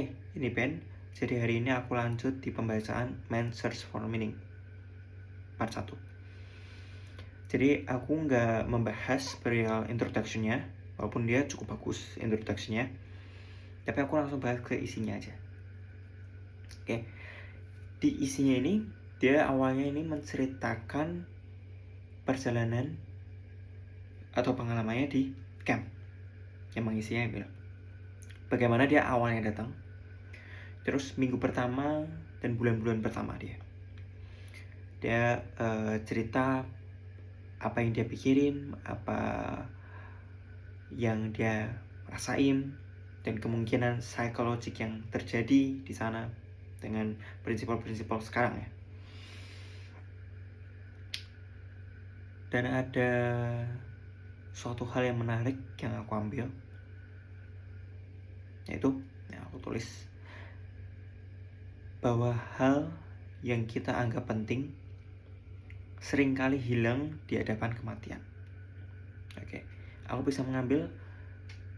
Hai, ini Ben. Jadi hari ini aku lanjut di pembacaan Man Search for Meaning part 1. Jadi aku nggak membahas perihal introduction-nya, walaupun dia cukup bagus introduction-nya, tapi aku langsung bahas ke isinya aja. Oke, di isinya ini dia awalnya ini menceritakan perjalanan atau pengalamannya di camp. Yang isinya bilang bagaimana dia awalnya datang, terus minggu pertama dan bulan-bulan pertama dia cerita apa yang dia pikirin, apa yang dia rasain, dan kemungkinan psikologik yang terjadi di sana dengan prinsip-prinsip sekarang ya. Dan ada suatu hal yang menarik yang aku ambil, yaitu yang aku tulis bahwa hal yang kita anggap penting seringkali hilang di hadapan kematian. Oke, aku bisa mengambil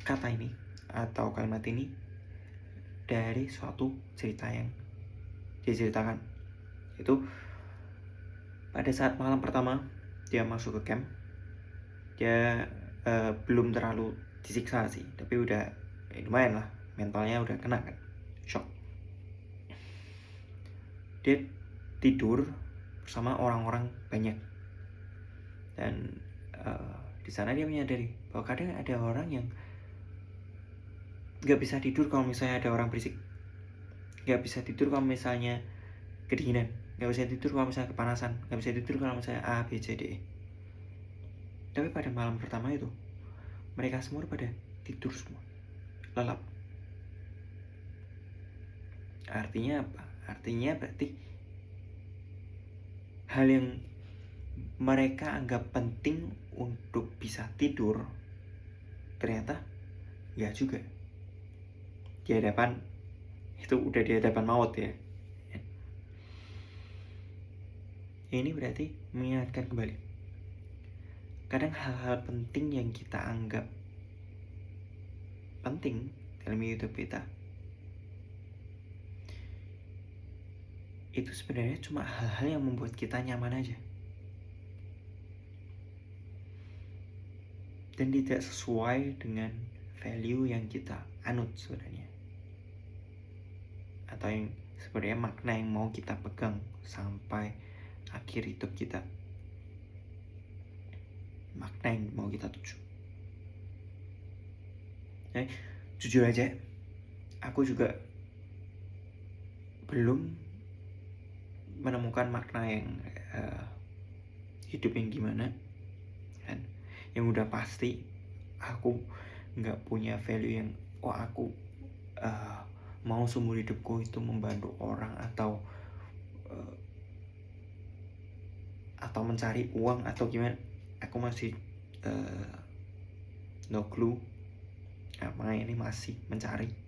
kata ini atau kalimat ini dari suatu cerita yang diceritakan. Itu pada saat malam pertama dia masuk ke camp, dia belum terlalu disiksa sih, tapi udah lumayan lah, mentalnya udah kena kan, shock. Dia tidur bersama orang-orang banyak, dan di sana dia menyadari bahwa kadang ada orang yang nggak bisa tidur kalau misalnya ada orang berisik, nggak bisa tidur kalau misalnya kedinginan, nggak bisa tidur kalau misalnya kepanasan, nggak bisa tidur kalau misalnya A, B, C, D, E. Tapi pada malam pertama itu mereka semua pada tidur semua, lelap. Artinya apa? Artinya berarti hal yang mereka anggap penting untuk bisa tidur ternyata nggak juga. Di hadapan itu udah di hadapan maut ya. Ini berarti mengingatkan kembali, kadang hal-hal penting yang kita anggap penting dalam hidup kita itu sebenarnya cuma hal-hal yang membuat kita nyaman aja, dan tidak sesuai dengan value yang kita anut sebenarnya, atau yang sebenarnya makna yang mau kita pegang sampai akhir hidup kita, makna yang mau kita tuju. Jujur aja, aku juga belum menemukan makna yang hidup yang gimana, kan? Yang udah pasti aku nggak punya value yang aku mau seumur hidupku itu membantu orang atau mencari uang atau gimana. Aku masih no clue, makanya ini masih mencari.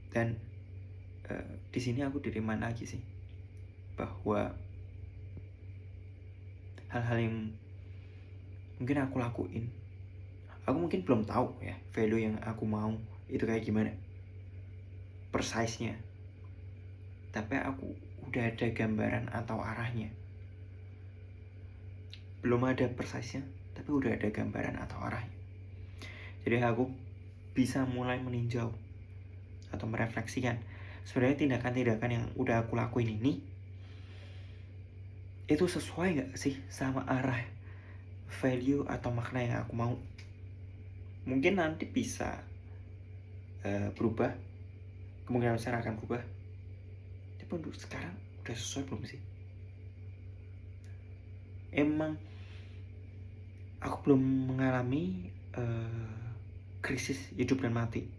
Dan di sini aku diriman lagi sih bahwa hal-hal yang mungkin aku lakuin, aku mungkin belum tahu ya value yang aku mau itu kayak gimana precisenya, tapi aku udah ada gambaran atau arahnya. Belum ada precisenya, tapi udah ada gambaran atau arahnya. Jadi aku bisa mulai meninjau atau merefleksikan sebenarnya tindakan-tindakan yang udah aku lakuin ini itu sesuai gak sih sama arah value atau makna yang aku mau. Mungkin nanti bisa berubah, kemungkinan besar akan berubah, tapi untuk sekarang udah sesuai belum sih? Emang aku belum mengalami krisis hidup dan mati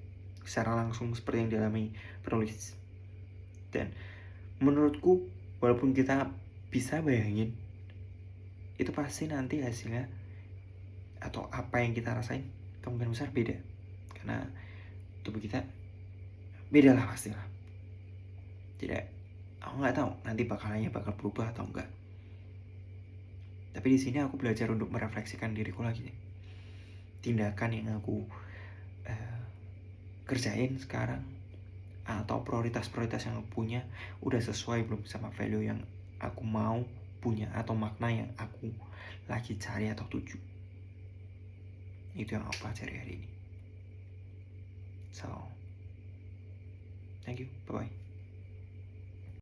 secara langsung seperti yang dialami penulis, dan menurutku walaupun kita bisa bayangin, itu pasti nanti hasilnya atau apa yang kita rasain kemungkinan besar beda, karena tubuh kita beda lah pastilah. Tidak, aku nggak tahu nanti bakal berubah atau enggak. Tapi di sini aku belajar untuk merefleksikan diriku lagi nih. tindakan yang aku kerjain sekarang atau prioritas-prioritas yang aku punya udah sesuai belum sama value yang aku mau punya atau makna yang aku lagi cari atau tuju. Itu yang aku pelajari hari ini. So, thank you, bye bye.